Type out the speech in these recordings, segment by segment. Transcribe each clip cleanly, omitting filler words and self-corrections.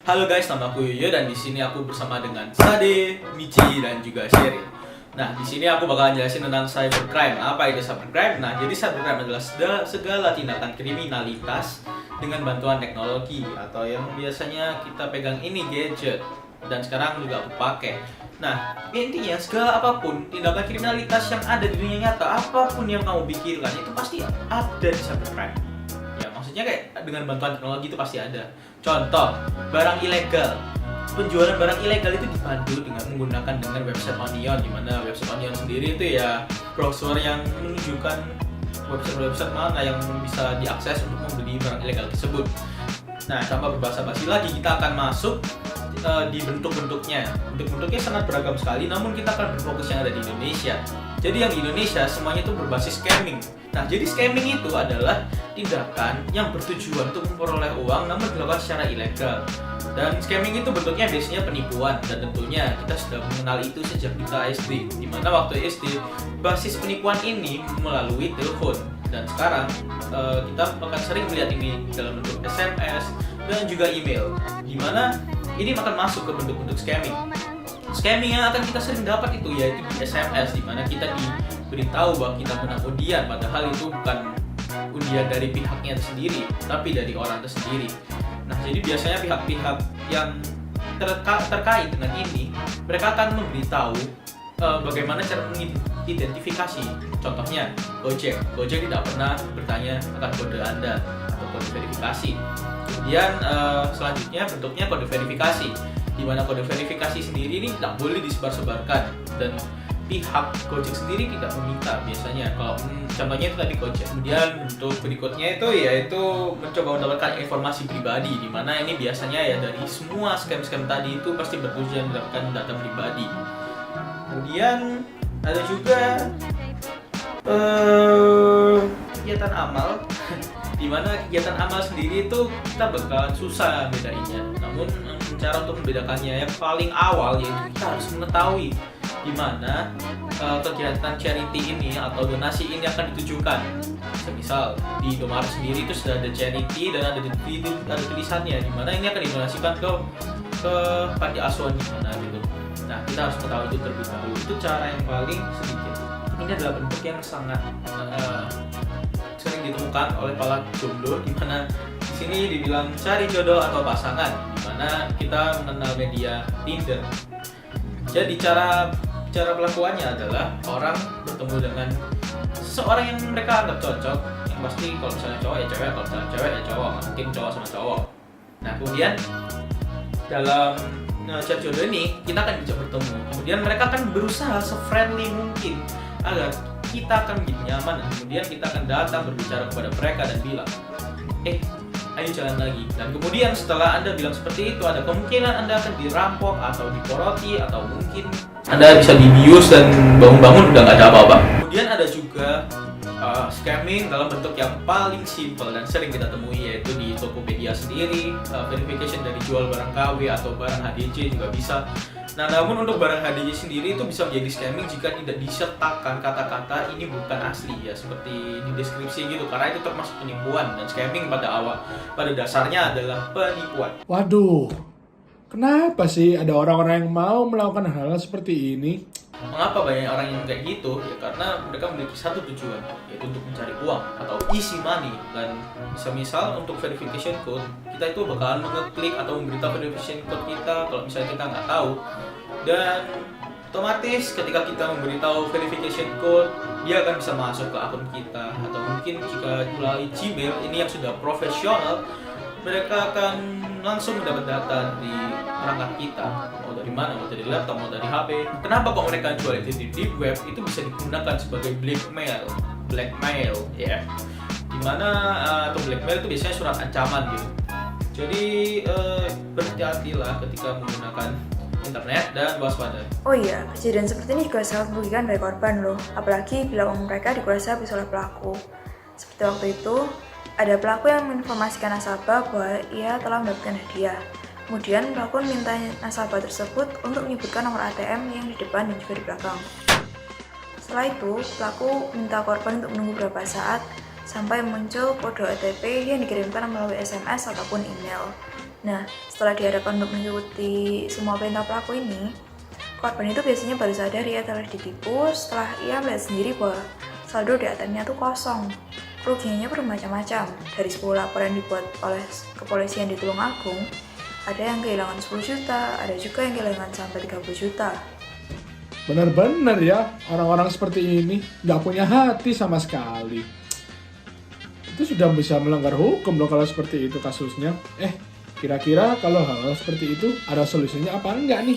Halo guys, nama aku Yoyo dan di sini aku bersama dengan Sade, Michi dan juga Sherry. Nah, di sini aku bakalan jelasin tentang cybercrime. Apa itu cybercrime? Nah, jadi cybercrime adalah segala tindakan kriminalitas dengan bantuan teknologi atau yang biasanya kita pegang ini gadget dan sekarang juga aku pakai. Nah, intinya segala apapun tindakan kriminalitas yang ada di dunia nyata, apapun yang kamu pikirkan itu pasti ada di cybercrime. Ya, maksudnya kayak dengan bantuan teknologi itu pasti ada. Contoh, barang ilegal. Penjualan barang ilegal itu dipandu dengan menggunakan website Onion, di mana website Onion sendiri itu ya browser yang menunjukkan website mana yang bisa diakses untuk membeli barang ilegal tersebut. Nah, tanpa berbahasa basi lagi, kita akan masuk di bentuk-bentuknya. Bentuk-bentuknya sangat beragam sekali, namun kita akan berfokus yang ada di Indonesia. Jadi yang di Indonesia semuanya itu berbasis scamming. Nah, jadi scamming itu adalah tindakan yang bertujuan untuk memperoleh uang namun dilakukan secara ilegal. Dan scamming itu bentuknya biasanya penipuan, dan tentunya kita sudah mengenal itu sejak kita SD. Di mana waktu SD basis penipuan ini melalui telepon. Dan sekarang kita akan sering melihat ini dalam bentuk SMS dan juga email. Di mana ini akan masuk ke bentuk-bentuk scamming. Scamming yang akan kita sering dapat itu yaitu di SMS, di mana kita diberitahu bahwa kita menang undian, padahal itu bukan undian dari pihaknya sendiri, tapi dari orang tersendiri. Nah, jadi biasanya pihak-pihak yang terkait dengan ini, mereka akan memberitahu bagaimana cara mengidentifikasi. Contohnya, Gojek tidak pernah bertanya akan kode Anda atau kode verifikasi. Kemudian selanjutnya bentuknya kode verifikasi, di mana kode verifikasi sendiri ini tidak boleh disebar-sebarkan dan pihak Gojek sendiri tidak meminta biasanya. Kalau contohnya itu tadi Gojek. Kemudian bentuk berikutnya itu yaitu mencoba mendapatkan informasi pribadi, di mana ini biasanya ya dari semua scam-scam tadi itu pasti bertujuan mendapatkan data pribadi. Kemudian ada juga kegiatan amal, di mana kegiatan amal sendiri itu kita bakalan susah bedainnya. Namun cara untuk membedakannya yang paling awal yaitu kita harus mengetahui di mana kegiatan charity ini atau donasi ini akan ditujukan. Misal di Indomaret sendiri itu sudah ada charity dan ada tulisannya di mana ini akan didonasikan ke panti asuhan di mana gitu. Nah, kita harus mengetahui itu terlebih dahulu. Itu cara yang paling sedikit. Ini adalah bentuk yang sangat sering ditemukan oleh para jomblo, di mana di sini dibilang cari jodoh atau pasangan, di mana kita mengenal media Tinder. Jadi cara pelakuannya adalah orang bertemu dengan seseorang yang mereka anggap cocok, yang pasti kalau misalnya cowok ya cewek, kalau misalnya cewek ya cowok, mungkin cowok sama cowok. Nah, kemudian dalam chat jodoh ini kita akan bisa bertemu. Kemudian mereka akan berusaha se-friendly mungkin agar kita akan menjadi nyaman, dan kemudian kita akan datang berbicara kepada mereka dan bilang, ayo jalan lagi. Dan kemudian setelah Anda bilang seperti itu, ada kemungkinan Anda akan dirampok atau diporoti, atau mungkin Anda bisa dibius dan bangun-bangun udah nggak ada apa-apa. Kemudian ada juga scamming dalam bentuk yang paling simple dan sering kita temui, yaitu di Tokopedia sendiri, verification dari jual barang KW atau barang HDJ juga bisa. Nah, namun untuk barang HDJ sendiri itu bisa menjadi scamming jika tidak disertakan kata-kata ini bukan asli ya, seperti di deskripsi gitu, karena itu termasuk penipuan. Dan scamming pada dasarnya adalah penipuan. Waduh, kenapa sih ada orang-orang yang mau melakukan hal seperti ini? Mengapa banyak orang yang kayak gitu? Ya karena mereka memiliki satu tujuan, yaitu untuk mencari uang atau easy money. Dan misal untuk verification code, kita itu bakalan mengeklik atau memberitahu verification code kita kalau misalnya kita nggak tahu. Dan otomatis ketika kita memberitahu verification code, dia akan bisa masuk ke akun kita. Atau mungkin jika melalui Gmail ini yang sudah profesional, mereka akan langsung mendapat data di perangkat kita, mau dari mana, mau dari laptop, mau dari HP. Kenapa kok mereka jual itu di deep web? Itu bisa digunakan sebagai blackmail ya. Dimana atau blackmail itu biasanya surat ancaman gitu. Jadi berhati-hatilah ketika menggunakan internet dan waspada. Oh iya, kejadian seperti ini juga sangat merugikan dari korban loh, apalagi bila uang mereka dikuasai habis oleh pelaku. Seperti waktu itu, ada pelaku yang menginformasikan nasabah bahwa ia telah mendapatkan hadiah. Kemudian pelaku meminta nasabah tersebut untuk menyebutkan nomor ATM yang di depan dan juga di belakang. Setelah itu, pelaku minta korban untuk menunggu beberapa saat sampai muncul kode OTP yang dikirimkan melalui SMS ataupun email. Nah, setelah diharapkan untuk mengikuti semua perintah pelaku ini, korban itu biasanya baru sadar ia telah ditipu setelah ia melihat sendiri bahwa saldo di ATM-nya tuh kosong. Kerugiannya bermacam-macam. Dari 10 laporan dibuat oleh kepolisian di Tulungagung, ada yang kehilangan 10 juta, ada juga yang kehilangan sampai 30 juta. Benar-benar ya, orang-orang seperti ini nggak punya hati sama sekali. Itu sudah bisa melanggar hukum loh kalau seperti itu kasusnya. Kira-kira kalau hal seperti itu ada solusinya apa enggak nih?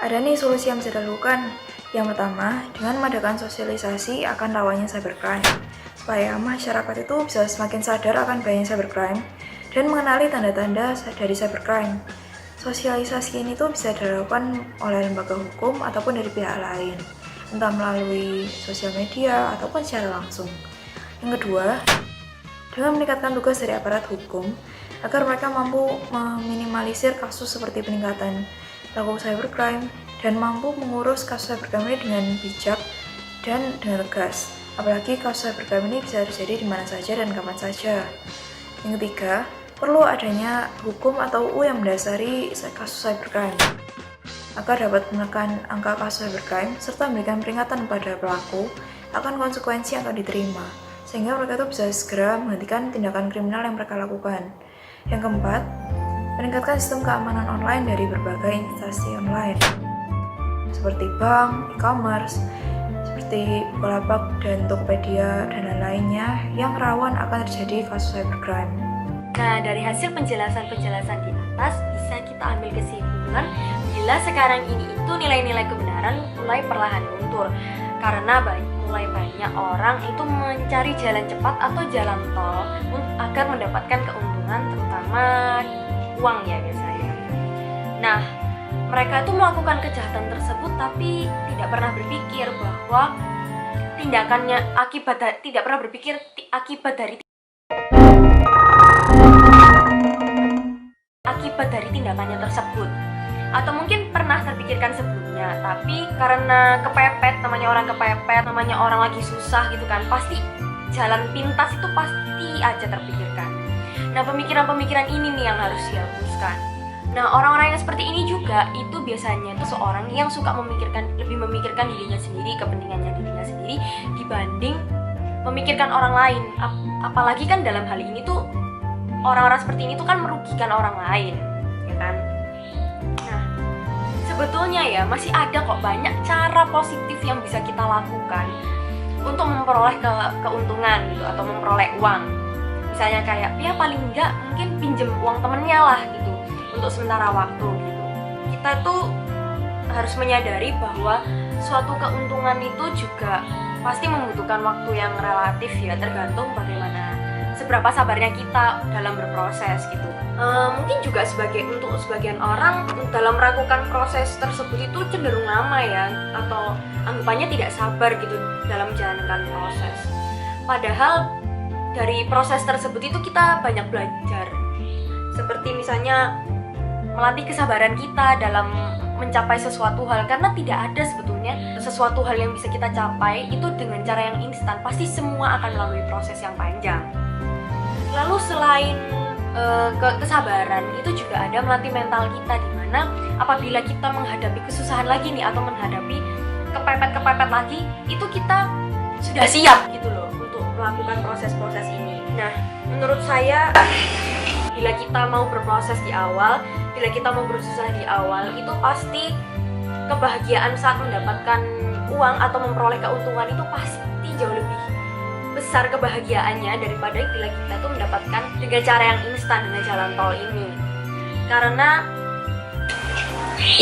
Ada nih solusi yang bisa dilakukan. Yang pertama, dengan mengadakan sosialisasi akan rawannya cybercrime, supaya masyarakat itu bisa semakin sadar akan bahayanya cybercrime dan mengenali tanda-tanda dari cybercrime. Sosialisasi ini tuh bisa dilakukan oleh lembaga hukum ataupun dari pihak lain, entah melalui sosial media ataupun secara langsung. Yang kedua, dengan meningkatkan tugas dari aparat hukum agar mereka mampu meminimalisir kasus seperti peningkatan pelaku cybercrime dan mampu mengurus kasus cybercrime ini dengan bijak dan dengan tegas. Apalagi kasus cybercrime ini bisa terjadi di mana saja dan kapan saja. Yang ketiga, perlu adanya hukum atau UU yang mendasari kasus cybercrime agar dapat menekan angka kasus cybercrime serta memberikan peringatan kepada pelaku akan konsekuensi yang akan diterima, sehingga mereka itu bisa segera menghentikan tindakan kriminal yang mereka lakukan. Yang keempat, meningkatkan sistem keamanan online dari berbagai instansi online seperti bank, e-commerce, seperti Bukalapak dan Tokopedia dan lain-lainnya yang rawan akan terjadi kasus cybercrime. Nah, dari hasil penjelasan-penjelasan di atas bisa kita ambil kesimpulan bila sekarang ini itu nilai-nilai kebenaran mulai perlahan luntur karena mulai banyak orang itu mencari jalan cepat atau jalan tol agar mendapatkan keuntungan, terutama uang ya biasanya. Nah, mereka itu melakukan kejahatan tersebut tapi tidak pernah berpikir bahwa tindakannya tidak pernah berpikir akibat dari tindakannya tersebut. Atau mungkin pernah terpikirkan sebelumnya, tapi karena kepepet, namanya orang lagi susah gitu kan, pasti jalan pintas itu pasti aja terpikirkan. Nah, pemikiran-pemikiran ini nih yang harus dihapuskan. Nah, orang-orang yang seperti ini juga itu biasanya itu seorang yang suka lebih memikirkan dirinya sendiri, kepentingannya dirinya sendiri dibanding memikirkan orang lain. Apalagi kan dalam hal ini tuh orang-orang seperti ini tuh kan merugikan orang lain, ya kan? Nah, sebetulnya ya masih ada kok banyak cara positif yang bisa kita lakukan untuk memperoleh keuntungan gitu atau memperoleh uang. Misalnya kayak ya paling enggak mungkin pinjem uang temennya lah gitu untuk sementara waktu gitu. Kita tuh harus menyadari bahwa suatu keuntungan itu juga pasti membutuhkan waktu yang relatif ya, tergantung bagaimana seberapa sabarnya kita dalam berproses gitu. Mungkin juga untuk sebagian orang dalam melakukan proses tersebut itu cenderung lama ya, atau anggapannya tidak sabar gitu dalam menjalankan proses. Padahal dari proses tersebut itu kita banyak belajar. Seperti misalnya melatih kesabaran kita dalam mencapai sesuatu hal, karena tidak ada sebetulnya sesuatu hal yang bisa kita capai itu dengan cara yang instan. Pasti semua akan melalui proses yang panjang. Lalu selain kesabaran itu juga ada melatih mental kita, dimana apabila kita menghadapi kesusahan lagi nih atau menghadapi kepepet lagi, itu kita sudah siap gitu loh untuk melakukan proses-proses ini. Nah, menurut saya bila kita mau berproses di awal, bila kita mau berusaha di awal, itu pasti kebahagiaan saat mendapatkan uang atau memperoleh keuntungan itu pasti jauh lebih besar kebahagiaannya daripada bila kita tuh mendapatkan dengan cara yang instan, dengan jalan tol ini. Karena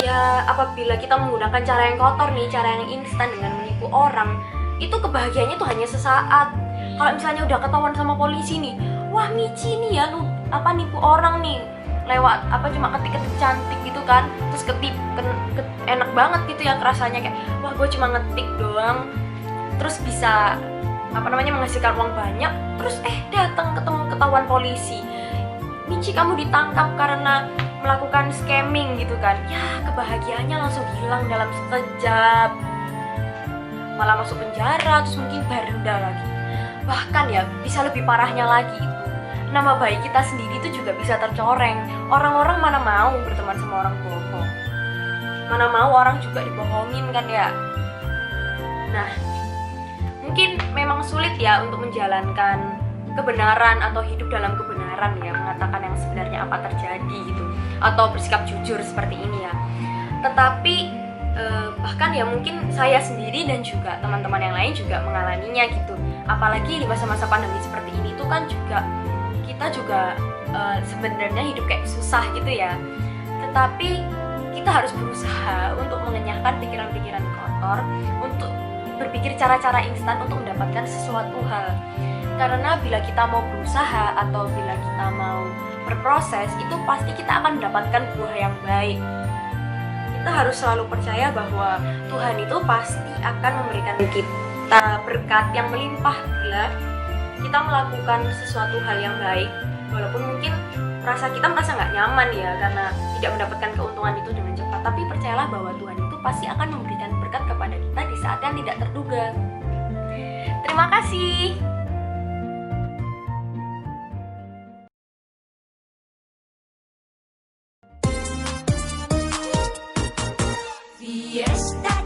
ya apabila kita menggunakan cara yang kotor nih, cara yang instan dengan menipu orang, itu kebahagiaannya tuh hanya sesaat. Kalau misalnya udah ketahuan sama polisi nih, wah Michi nih ya lu nipu orang nih lewat cuma ketik-ketik cantik gitu kan, terus enak banget gitu ya rasanya, kayak wah gue cuma ngetik doang terus bisa menghasilkan uang banyak, terus ketahuan polisi, Michi kamu ditangkap karena melakukan scamming gitu kan, ya kebahagiaannya langsung hilang dalam sekejap, malah masuk penjara, terus mungkin bayar denda lagi. Bahkan ya bisa lebih parahnya lagi itu, nama baik kita sendiri itu juga bisa tercoreng. Orang-orang mana mau berteman sama orang bohong, mana mau orang juga dibohongin kan ya. Nah, mungkin memang sulit ya untuk menjalankan kebenaran atau hidup dalam kebenaran ya, mengatakan yang sebenarnya apa terjadi gitu, atau bersikap jujur seperti ini ya. Tetapi bahkan ya mungkin saya sendiri dan juga teman-teman yang lain juga mengalaminya gitu. Apalagi di masa-masa pandemi seperti ini tuh kan juga kita juga sebenarnya hidup kayak susah gitu ya. Tetapi kita harus berusaha untuk mengenyahkan pikiran-pikiran kotor, untuk berpikir cara-cara instan untuk mendapatkan sesuatu hal. Karena bila kita mau berusaha atau bila kita mau berproses, itu pasti kita akan mendapatkan buah yang baik. Kita harus selalu percaya bahwa Tuhan itu pasti akan memberikan kita berkat yang melimpah bila kita melakukan sesuatu hal yang baik. Walaupun mungkin kita merasa nggak nyaman ya karena tidak mendapatkan keuntungan itu dengan cepat, tapi percayalah bahwa Tuhan itu pasti akan memberikan berkat kepada kita di saat yang tidak terduga. Terima kasih. Fiesta